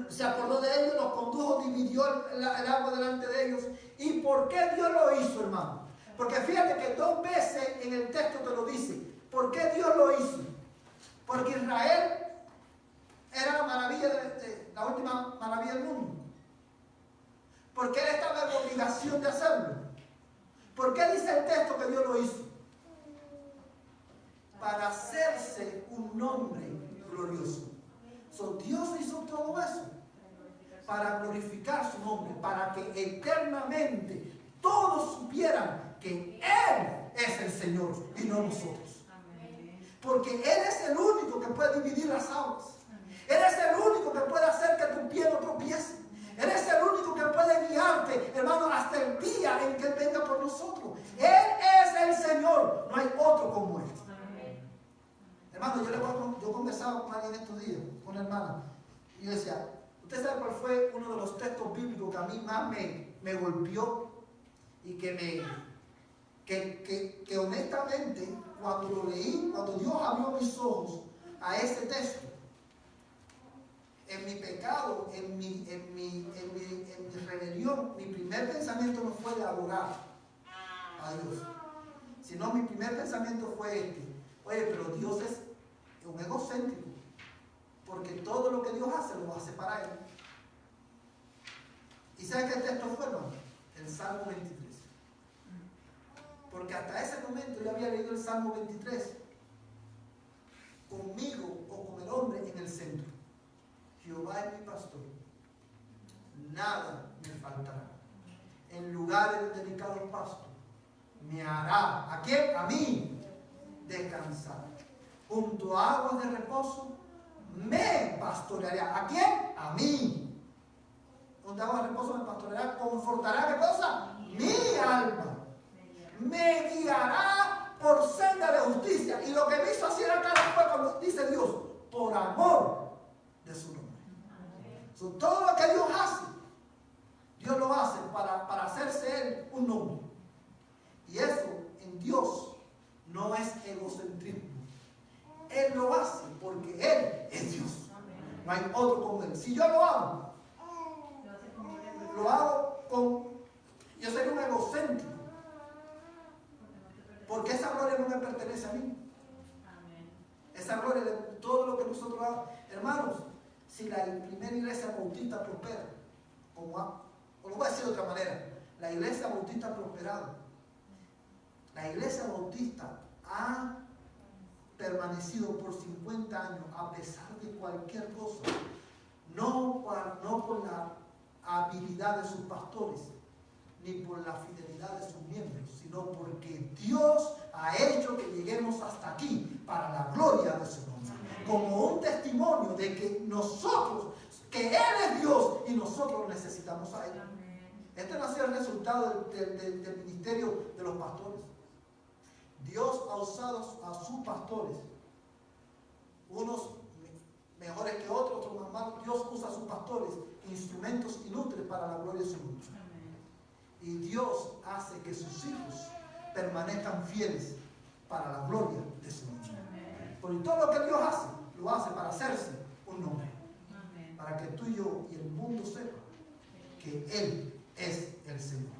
se acordó de ellos, los condujo, dividió el agua delante de ellos. ¿Y por qué Dios lo hizo, hermano? Porque fíjate que 2 veces en el texto te lo dice. ¿Por qué Dios lo hizo? Porque Israel era la maravilla, la última maravilla del mundo. Porque Él estaba en obligación de hacerlo. ¿Por qué dice el texto que Dios lo hizo? Para hacerse un nombre glorioso. Dios hizo todo eso para glorificar su nombre, para que eternamente todos supieran que Él es el Señor y no nosotros. Porque Él es el único que puede dividir las aguas. Él es el único que puede hacer que tu pie no tropiece. Él es el único que puede guiarte, hermano, hasta el día en que Él venga por nosotros. Él es el Señor, no hay otro como Él. Hermano, yo conversaba con alguien estos días, con una hermana, y yo decía, ¿usted sabe cuál fue uno de los textos bíblicos que a mí más me golpeó? Y que honestamente, cuando lo leí, cuando Dios abrió mis ojos a ese texto, en mi pecado, en mi rebelión, mi primer pensamiento no fue de adorar a Dios, sino mi primer pensamiento fue este: oye, pero Dios es un egocéntrico, porque todo lo que Dios hace, lo hace para Él. ¿Y sabe qué texto fue, hermano? El Salmo 23. Porque hasta ese momento yo había leído el Salmo 23. Conmigo o con el hombre en el centro. Jehová es mi pastor, nada me faltará. En lugares de delicados pastos me hará, ¿a quién? A mí, descansar. Junto a aguas de reposo me pastoreará. ¿A quién? A mí. Junto a aguas de reposo me pastoreará. Confortará, ¿qué cosa? Mi alma. Me guiará por senda de justicia. Y lo que me hizo así era claro fue cuando dice Dios, por amor de su nombre. Todo lo que Dios hace, Dios lo hace para hacerse Él un nombre. Y eso en Dios no es egocentrismo. Él lo hace porque Él es Dios. No hay otro como Él. Si yo lo hago yo soy un egocéntrico. Porque esa gloria no me pertenece a mí. Esa gloria de todo lo que nosotros hagamos. Hermanos, si la primera iglesia bautista prospera, o lo voy a decir de otra manera, la iglesia bautista ha prosperado. La iglesia bautista ha permanecido por 50 años a pesar de cualquier cosa, no por la habilidad de sus pastores, ni por la fidelidad de sus miembros, sino porque Dios ha hecho que lleguemos hasta aquí para la gloria de su nombre, como un testimonio de que Él es Dios y nosotros necesitamos a Él. Este no ha sido el resultado del ministerio de los pastores. Dios ha usado a sus pastores, unos mejores que otros más malos. Dios usa a sus pastores, instrumentos inútiles para la gloria de su nombre. Y Dios hace que sus hijos permanezcan fieles para la gloria de su nombre. Porque todo lo que Dios hace, lo hace para hacerse un nombre. Para que tú y yo y el mundo sepa que Él es el Señor.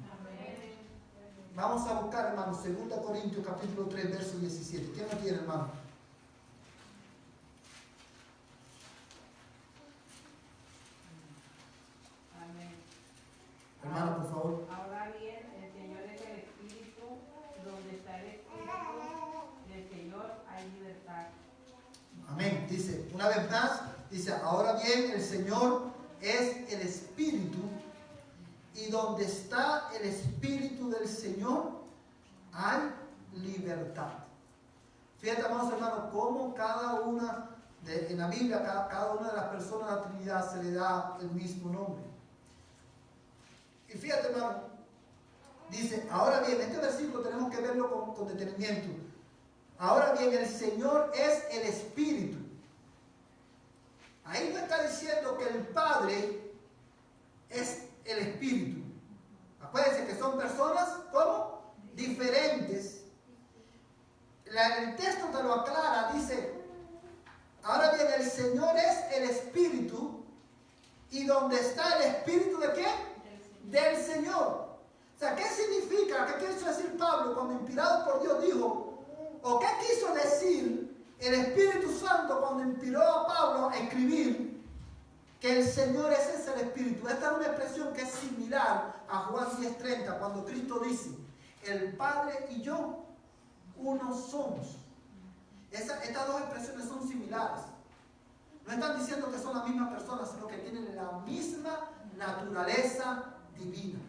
Vamos a buscar, hermano, 2 Corintios capítulo 3, verso 17. ¿Quién lo tiene, hermano? Hermano, por favor. Ahora bien, el Señor es el Espíritu. Donde está el Espíritu del Señor hay libertad. Amén. Dice, una vez más, dice, ahora bien, el Señor es el Espíritu. Y donde está el Espíritu del Señor, hay libertad. Fíjate, amados hermanos, cómo en la Biblia, cada una de las personas de la Trinidad se le da el mismo nombre. Y fíjate, hermano, dice, ahora bien, este versículo tenemos que verlo con detenimiento. Ahora bien, el Señor es el Espíritu. Ahí no está diciendo que el Padre es el Espíritu. Acuérdense que son personas, ¿cómo? Diferentes. El texto te lo aclara, dice, ahora bien, el Señor es el Espíritu, y donde está el Espíritu ¿de qué? Del Señor. O sea, ¿qué significa? ¿Qué quiso decir Pablo cuando inspirado por Dios dijo? ¿O qué quiso decir el Espíritu Santo cuando inspiró a Pablo a escribir que el Señor es el Espíritu? Esta es una expresión que es similar a Juan 10:30, cuando Cristo dice, el Padre y yo, uno somos. Estas dos expresiones son similares. No están diciendo que son la misma persona, sino que tienen la misma naturaleza divina.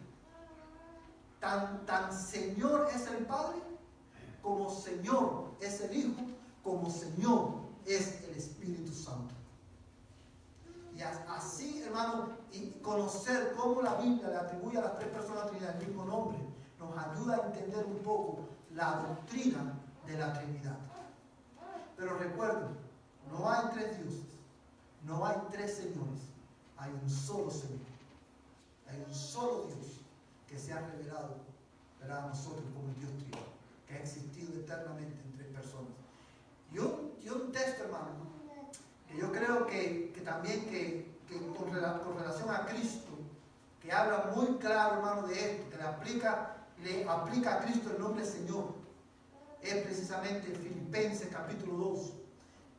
Tan Señor es el Padre, como Señor es el Hijo, como Señor es el Espíritu Santo. Y así, hermano, y conocer cómo la Biblia le atribuye a las tres personas de la Trinidad el mismo nombre, nos ayuda a entender un poco la doctrina de la Trinidad. Pero recuerden, no hay tres dioses, no hay tres señores, hay un solo Señor. Hay un solo Dios que se ha revelado a nosotros como el Dios Trino, que ha existido eternamente en tres personas. Y un texto, hermano, que yo creo que también con relación a Cristo, que habla muy claro, hermano, de esto, que le aplica a Cristo el nombre Señor, es precisamente Filipenses capítulo 2,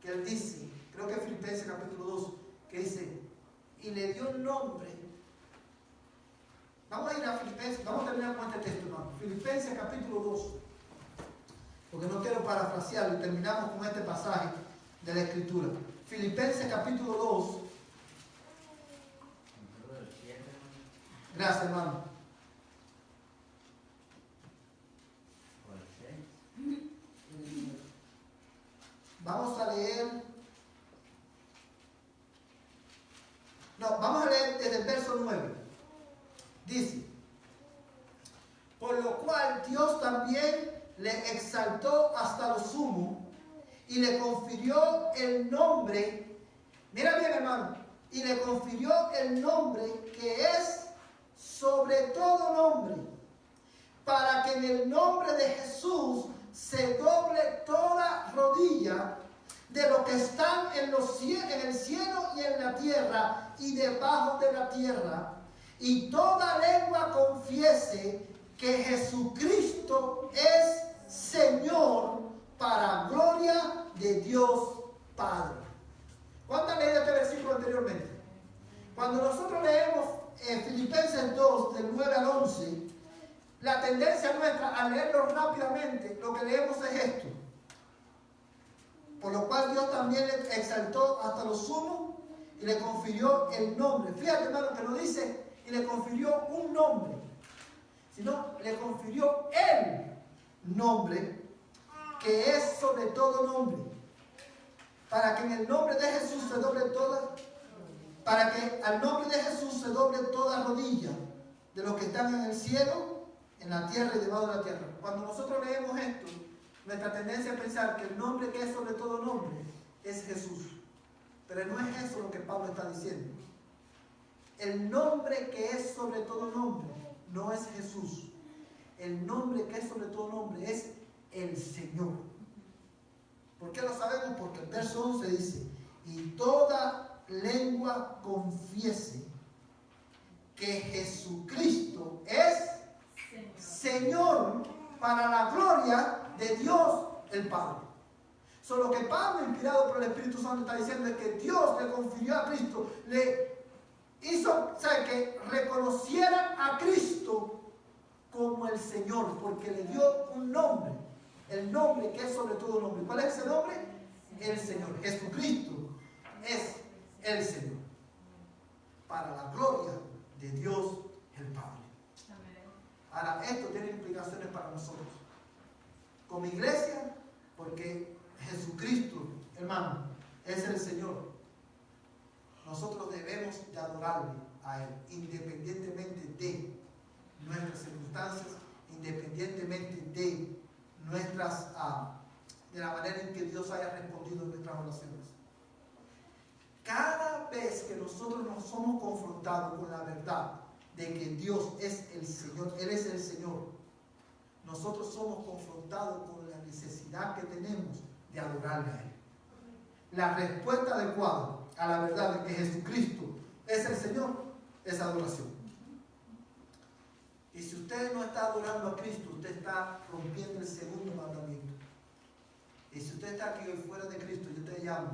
que él dice, creo que es Filipenses capítulo 2, que dice, y le dio un nombre. Vamos a ir a Filipenses, vamos a terminar con este texto, hermano. Filipenses capítulo 2, porque no quiero parafrasearlo y terminamos con este pasaje de la Escritura. Filipenses capítulo 2. Gracias, hermano. Vamos a leer. No, vamos a leer desde el verso 9. Dice, por lo cual Dios también le exaltó hasta lo sumo y le confirió el nombre, mira bien, hermano, y le confirió el nombre que es sobre todo nombre, para que en el nombre de Jesús se doble toda rodilla de los que están en el cielo y en la tierra y debajo de la tierra, y toda lengua confiese que Jesucristo es Señor, para gloria de Dios Padre. ¿Cuántas leído este versículo anteriormente? Cuando nosotros leemos Filipenses 2, del 9 al 11, la tendencia nuestra al leerlo rápidamente, lo que leemos es esto. Por lo cual Dios también le exaltó hasta lo sumo y le confirió el nombre. Fíjate, hermano, que no dice y le confirió un nombre, sino le confirió el nombre que es sobre todo nombre, para que en el nombre de Jesús se doble toda, para que al nombre de Jesús se doble toda rodilla de los que están en el cielo, en la tierra y debajo de la tierra. Cuando nosotros leemos esto, nuestra tendencia es pensar que el nombre que es sobre todo nombre es Jesús. Pero no es eso lo que Pablo está diciendo. El nombre que es sobre todo nombre no es Jesús. El nombre que es sobre todo nombre es el Señor. ¿Por qué lo sabemos? Porque el verso 11 dice, y toda lengua confiese que Jesucristo es Señor, para la gloria de Dios el Padre. Solo que Pablo, inspirado por el Espíritu Santo, está diciendo es que Dios le confirió a Cristo, le hizo, que reconocieran a Cristo como el Señor, porque le dio un nombre, el nombre que es sobre todo nombre. ¿Cuál es ese nombre? El Señor. Jesucristo es el Señor, para la gloria de Dios el Padre. Ahora, esto tiene implicaciones para nosotros. como iglesia, porque Jesucristo, hermano, es el Señor. Nosotros debemos de adorarle a Él, independientemente de nuestras circunstancias, independientemente de nuestras, de la manera en que Dios haya respondido en nuestras oraciones. Cada vez que nosotros nos somos confrontados con la verdad de que Dios es el Señor, Él es el Señor, nosotros somos confrontados con la necesidad que tenemos de adorarle a Él. La respuesta adecuada a la verdad de que Jesucristo es el Señor es adoración. Y si usted no está adorando a Cristo, usted está rompiendo el segundo mandamiento. Y si usted está aquí hoy fuera de Cristo, yo te llamo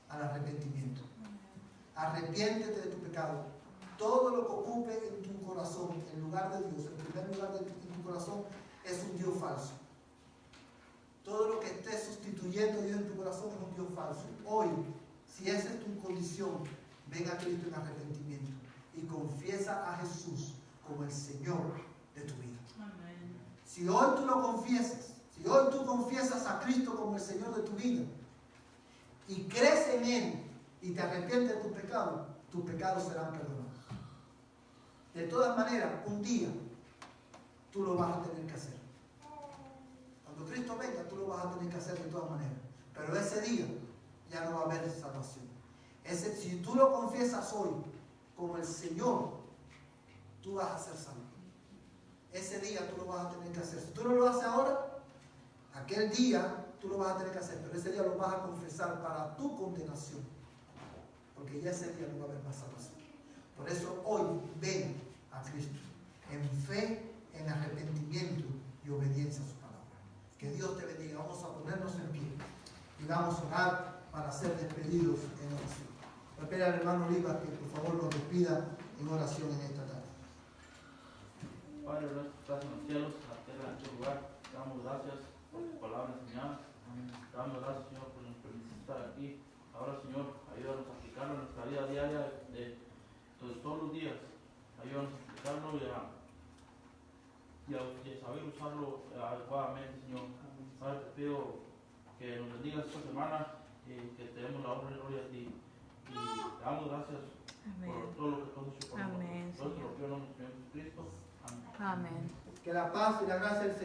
al arrepentimiento. Arrepiéntete de tu pecado. Todo lo que ocupe en tu corazón, en lugar de Dios, en primer lugar en tu corazón, es un Dios falso. Todo lo que esté sustituyendo a Dios en tu corazón es un Dios falso. Hoy, si esa es tu condición, ven a Cristo en arrepentimiento y confiesa a Jesús como el Señor de tu vida. Amén. Si hoy tú lo confiesas, si hoy tú confiesas a Cristo como el Señor de tu vida y crees en Él y te arrepientes de tus pecados serán perdonados. De todas maneras, un día tú lo vas a tener que hacer. Cuando Cristo venga, tú lo vas a tener que hacer de todas maneras. Pero ese día ya no va a haber salvación. Si tú lo confiesas hoy como el Señor, tú vas a ser salvo. Ese día tú lo vas a tener que hacer. Si tú no lo haces ahora, aquel día tú lo vas a tener que hacer. Pero ese día lo vas a confesar para tu condenación. Porque ya ese día no va a haber más salvación. Por eso hoy ven a Cristo en fe, en arrepentimiento y obediencia a su palabra. Que Dios te bendiga. Vamos a ponernos en pie y vamos a orar para ser despedidos en oración. Voy a pedir al hermano Oliva que por favor nos despida en oración en esta tarde. Padre nuestro que estás en los cielos, en la tierra, en tu lugar, te damos gracias por tu palabra enseñada. Te damos gracias, Señor, por nos permitir estar aquí. Ahora, Señor, ayúdanos a aplicarlo en nuestra vida diaria de todos los días. Ayúdanos a aplicarlo y a saber usarlo adecuadamente, Señor. Padre, te pido que nos bendigas esta semana y que te demos la honra y gloria a ti. Y te damos gracias por todo lo que tú has hecho por nosotros. Nosotros lo pido en el nombre de Jesucristo. Amén. Que la paz y la gracia del Señor